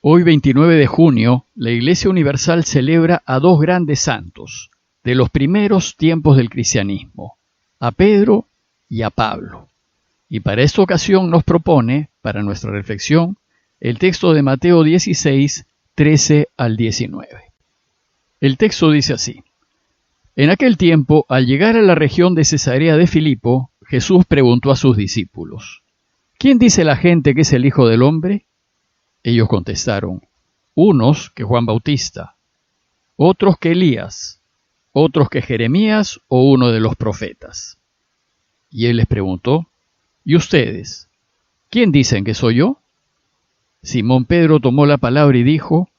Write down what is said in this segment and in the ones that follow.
Hoy, 29 de junio, la Iglesia Universal celebra a dos grandes santos de los primeros tiempos del cristianismo, a Pedro y a Pablo. Y para esta ocasión nos propone, para nuestra reflexión, el texto de Mateo 16, 13 al 19. El texto dice así: En aquel tiempo, al llegar a la región de Cesarea de Filipo, Jesús preguntó a sus discípulos: ¿Quién dice la gente que es el Hijo del Hombre? Ellos contestaron: unos que Juan Bautista, otros que Elías, otros que Jeremías o uno de los profetas. Y él les preguntó: ¿Y ustedes? ¿Quién dicen que soy yo? Simón Pedro tomó la palabra y dijo: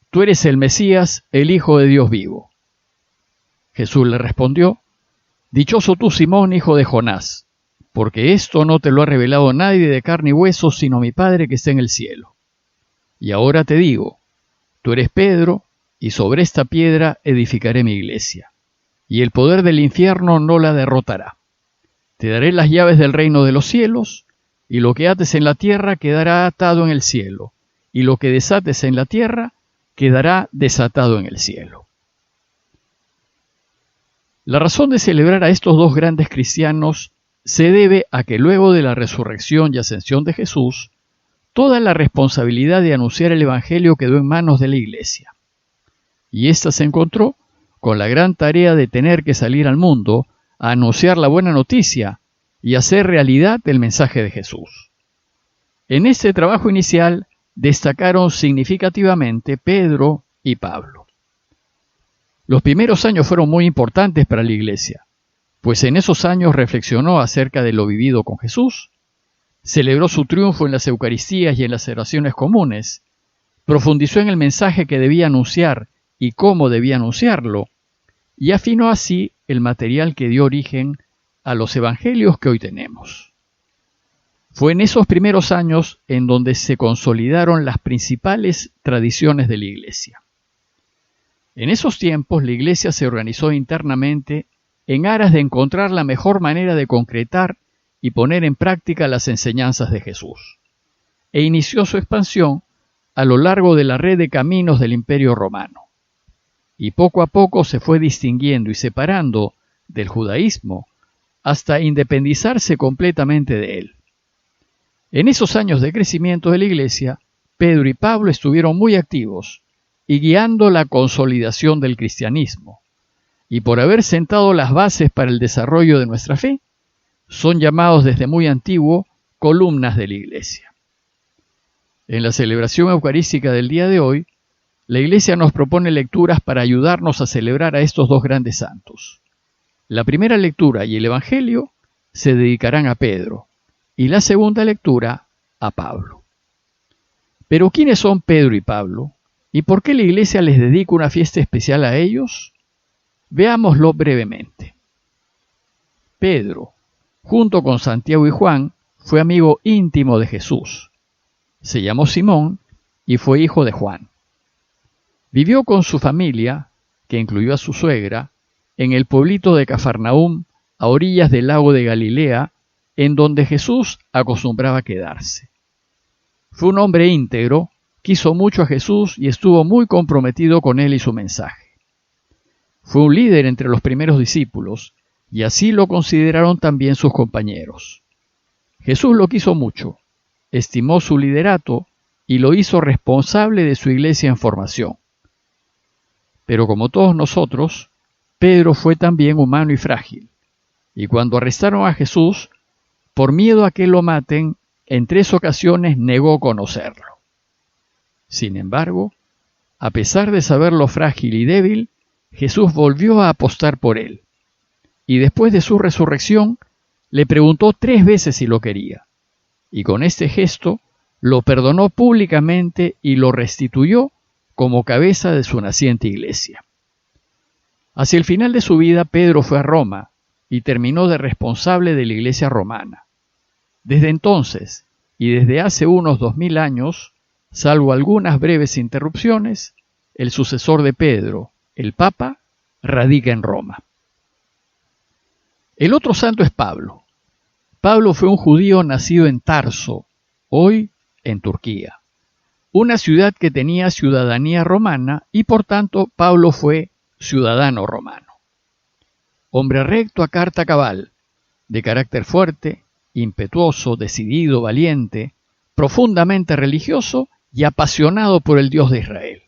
Tú eres el Mesías, el Hijo de Dios vivo. Jesús le respondió: Dichoso tú, Simón, hijo de Jonás, porque esto no te lo ha revelado nadie de carne y hueso, sino mi Padre que está en el cielo. Y ahora te digo, tú eres Pedro, y sobre esta piedra edificaré mi iglesia, y el poder del infierno no la derrotará. Te daré las llaves del reino de los cielos, y lo que ates en la tierra quedará atado en el cielo, y lo que desates en la tierra quedará desatado en el cielo. La razón de celebrar a estos dos grandes cristianos se debe a que luego de la resurrección y ascensión de Jesús, toda la responsabilidad de anunciar el Evangelio quedó en manos de la Iglesia. Y ésta se encontró con la gran tarea de tener que salir al mundo a anunciar la buena noticia y hacer realidad el mensaje de Jesús. En este trabajo inicial destacaron significativamente Pedro y Pablo. Los primeros años fueron muy importantes para la Iglesia, pues en esos años reflexionó acerca de lo vivido con Jesús, celebró su triunfo en las Eucaristías y en las oraciones comunes, profundizó en el mensaje que debía anunciar y cómo debía anunciarlo, y afinó así el material que dio origen a los evangelios que hoy tenemos. Fue en esos primeros años en donde se consolidaron las principales tradiciones de la Iglesia. En esos tiempos la Iglesia se organizó internamente en aras de encontrar la mejor manera de concretar y poner en práctica las enseñanzas de Jesús, e inició su expansión a lo largo de la red de caminos del Imperio Romano. Y poco a poco se fue distinguiendo y separando del judaísmo hasta independizarse completamente de él. En esos años de crecimiento de la Iglesia, Pedro y Pablo estuvieron muy activos y guiando la consolidación del cristianismo, y por haber sentado las bases para el desarrollo de nuestra fe, son llamados desde muy antiguo columnas de la Iglesia. En la celebración eucarística del día de hoy, la Iglesia nos propone lecturas para ayudarnos a celebrar a estos dos grandes santos. La primera lectura y el Evangelio se dedicarán a Pedro, y la segunda lectura a Pablo. Pero ¿quiénes son Pedro y Pablo? ¿Y por qué la Iglesia les dedica una fiesta especial a ellos? Veámoslo brevemente. Pedro, junto con Santiago y Juan, fue amigo íntimo de Jesús. Se llamó Simón y fue hijo de Juan. Vivió con su familia, que incluyó a su suegra, en el pueblito de Cafarnaúm, a orillas del lago de Galilea, en donde Jesús acostumbraba quedarse. Fue un hombre íntegro, quiso mucho a Jesús y estuvo muy comprometido con él y su mensaje. Fue un líder entre los primeros discípulos, y así lo consideraron también sus compañeros. Jesús lo quiso mucho, estimó su liderato y lo hizo responsable de su iglesia en formación. Pero como todos nosotros, Pedro fue también humano y frágil, y cuando arrestaron a Jesús, por miedo a que lo maten, en 3 ocasiones negó conocerlo. Sin embargo, a pesar de saberlo frágil y débil, Jesús volvió a apostar por él. Y después de su resurrección, le preguntó 3 veces si lo quería. Y con este gesto, lo perdonó públicamente y lo restituyó como cabeza de su naciente iglesia. Hacia el final de su vida, Pedro fue a Roma y terminó de responsable de la iglesia romana. Desde entonces, y desde hace unos 2000 años, salvo algunas breves interrupciones, el sucesor de Pedro, el Papa, radica en Roma. El otro santo es Pablo. Pablo fue un judío nacido en Tarso, hoy en Turquía. una ciudad que tenía ciudadanía romana y por tanto Pablo fue ciudadano romano. Hombre recto a carta cabal, de carácter fuerte, impetuoso, decidido, valiente, profundamente religioso y apasionado por el Dios de Israel.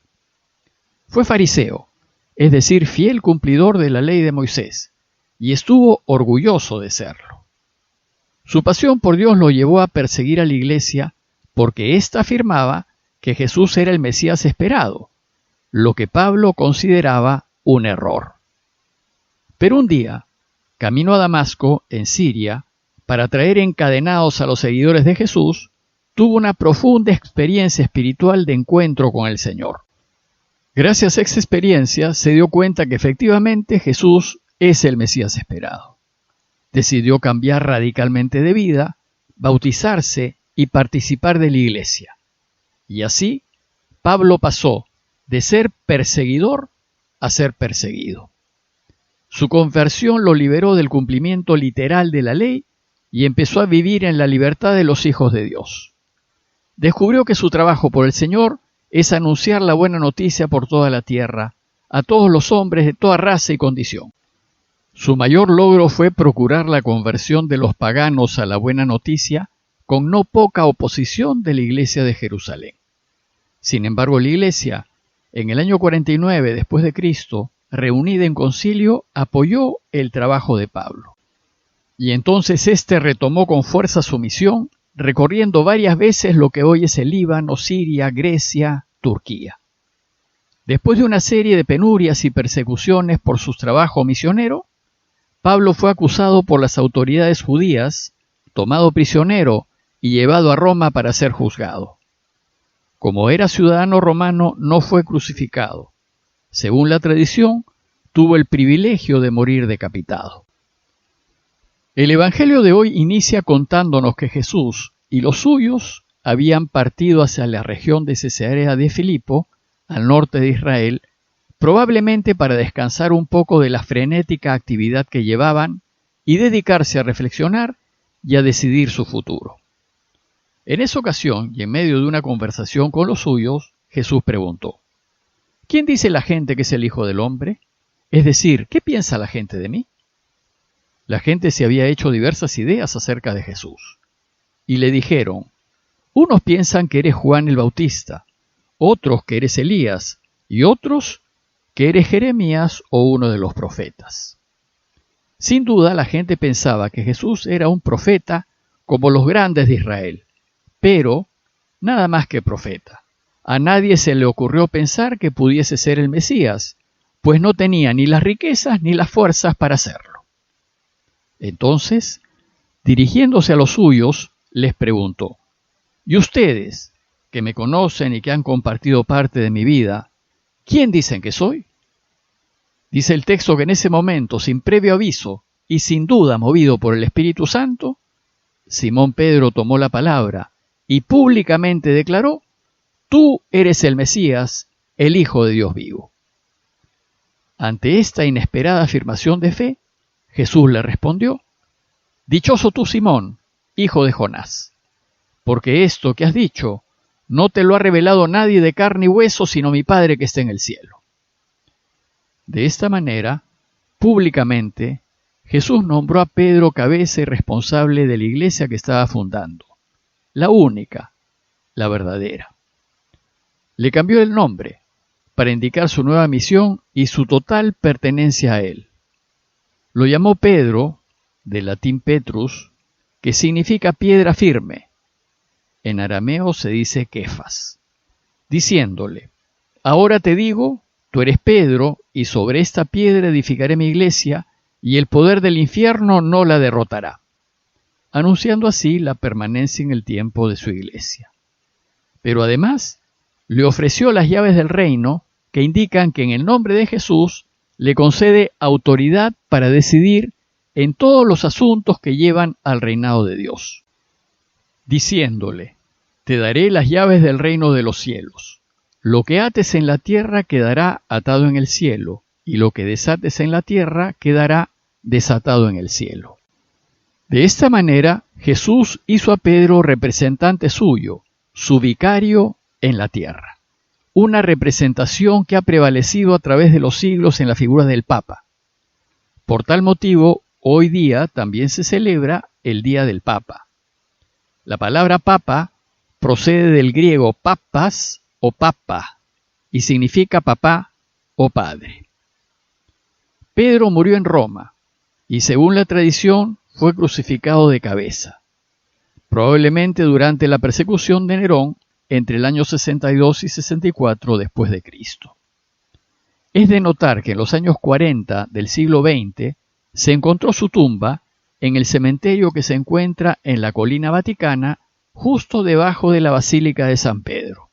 Fue fariseo, es decir, fiel cumplidor de la ley de Moisés, y estuvo orgulloso de serlo. Su pasión por Dios lo llevó a perseguir a la iglesia porque ésta afirmaba que Jesús era el Mesías esperado, lo que Pablo consideraba un error. Pero un día, camino a Damasco, en Siria, para traer encadenados a los seguidores de Jesús, tuvo una profunda experiencia espiritual de encuentro con el Señor. Gracias a esa experiencia se dio cuenta que efectivamente Jesús es el Mesías esperado. Decidió cambiar radicalmente de vida, bautizarse y participar de la iglesia. Y así, Pablo pasó de ser perseguidor a ser perseguido. Su conversión lo liberó del cumplimiento literal de la ley y empezó a vivir en la libertad de los hijos de Dios. Descubrió que su trabajo por el Señor es anunciar la buena noticia por toda la tierra, a todos los hombres de toda raza y condición. Su mayor logro fue procurar la conversión de los paganos a la buena noticia, con no poca oposición de la iglesia de Jerusalén. Sin embargo, la iglesia, en el año 49 después de Cristo, reunida en concilio, apoyó el trabajo de Pablo. Y entonces éste retomó con fuerza su misión, recorriendo varias veces lo que hoy es el Líbano, Siria, Grecia, Turquía. Después de una serie de penurias y persecuciones por su trabajo misionero, Pablo fue acusado por las autoridades judías, tomado prisionero y llevado a Roma para ser juzgado. Como era ciudadano romano, no fue crucificado. Según la tradición, tuvo el privilegio de morir decapitado. El Evangelio de hoy inicia contándonos que Jesús y los suyos habían partido hacia la región de Cesarea de Filipo, al norte de Israel, probablemente para descansar un poco de la frenética actividad que llevaban y dedicarse a reflexionar y a decidir su futuro. En esa ocasión, y en medio de una conversación con los suyos, Jesús preguntó: ¿Quién dice la gente que es el Hijo del Hombre? Es decir, ¿qué piensa la gente de mí? La gente se había hecho diversas ideas acerca de Jesús. Y le dijeron: unos piensan que eres Juan el Bautista, otros que eres Elías, y otros que eres Jeremías o uno de los profetas. Sin duda, la gente pensaba que Jesús era un profeta como los grandes de Israel, pero nada más que profeta. A nadie se le ocurrió pensar que pudiese ser el Mesías, pues no tenía ni las riquezas ni las fuerzas para hacerlo. Entonces, dirigiéndose a los suyos, les preguntó: ¿y ustedes, que me conocen y que han compartido parte de mi vida, quién dicen que soy? Dice el texto que en ese momento, sin previo aviso y sin duda movido por el Espíritu Santo, Simón Pedro tomó la palabra y públicamente declaró: tú eres el Mesías, el Hijo de Dios vivo. Ante esta inesperada afirmación de fe, Jesús le respondió: dichoso tú, Simón, hijo de Jonás, porque esto que has dicho no te lo ha revelado nadie de carne y hueso, sino mi Padre que está en el cielo. De esta manera, públicamente, Jesús nombró a Pedro cabeza y responsable de la iglesia que estaba fundando, la única, la verdadera. Le cambió el nombre para indicar su nueva misión y su total pertenencia a él. Lo llamó Pedro, del latín Petrus, que significa piedra firme. En arameo se dice Kefas, diciéndole: ahora te digo, tú eres Pedro, y sobre esta piedra edificaré mi iglesia, y el poder del infierno no la derrotará, anunciando así la permanencia en el tiempo de su iglesia. Pero además, le ofreció las llaves del reino, que indican que en el nombre de Jesús le concede autoridad para decidir en todos los asuntos que llevan al reinado de Dios, diciéndole: te daré las llaves del reino de los cielos. Lo que ates en la tierra quedará atado en el cielo, y lo que desates en la tierra quedará desatado en el cielo. De esta manera, Jesús hizo a Pedro representante suyo, su vicario en la tierra. Una representación que ha prevalecido a través de los siglos en la figura del Papa. Por tal motivo, hoy día también se celebra el Día del Papa. La palabra Papa procede del griego papas o papa y significa papá o padre. Pedro murió en Roma y, según la tradición, fue crucificado de cabeza, probablemente durante la persecución de Nerón entre el año 62 y 64 después de Cristo. Es de notar que en los años 40 del siglo XX se encontró su tumba en el cementerio que se encuentra en la Colina Vaticana, justo debajo de la Basílica de San Pedro.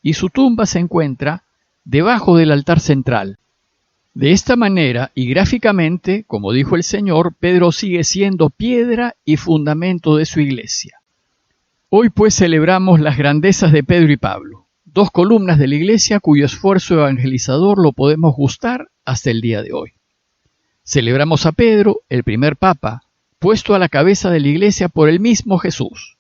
Y su tumba se encuentra debajo del altar central. De esta manera y gráficamente, como dijo el Señor, Pedro sigue siendo piedra y fundamento de su iglesia. Hoy pues celebramos las grandezas de Pedro y Pablo, dos columnas de la iglesia cuyo esfuerzo evangelizador lo podemos gustar hasta el día de hoy. Celebramos a Pedro, el primer papa, puesto a la cabeza de la iglesia por el mismo Jesús.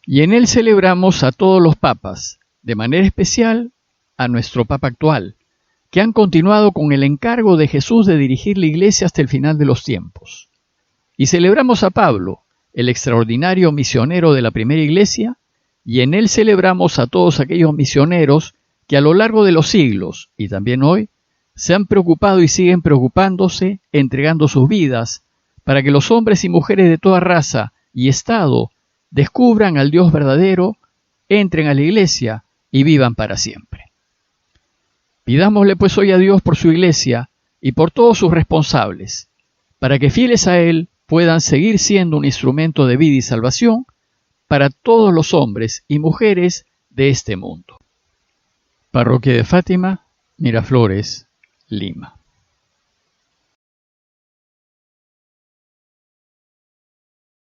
Y en él celebramos a todos los papas, de manera especial a nuestro papa actual, que han continuado con el encargo de Jesús de dirigir la iglesia hasta el final de los tiempos. Y celebramos a Pablo, el extraordinario misionero de la primera iglesia, y en él celebramos a todos aquellos misioneros que a lo largo de los siglos, y también hoy, se han preocupado y siguen preocupándose, entregando sus vidas, para que los hombres y mujeres de toda raza y estado descubran al Dios verdadero, entren a la iglesia y vivan para siempre. Pidámosle pues hoy a Dios por su iglesia y por todos sus responsables, para que fieles a Él puedan seguir siendo un instrumento de vida y salvación para todos los hombres y mujeres de este mundo. Parroquia de Fátima, Miraflores, Lima.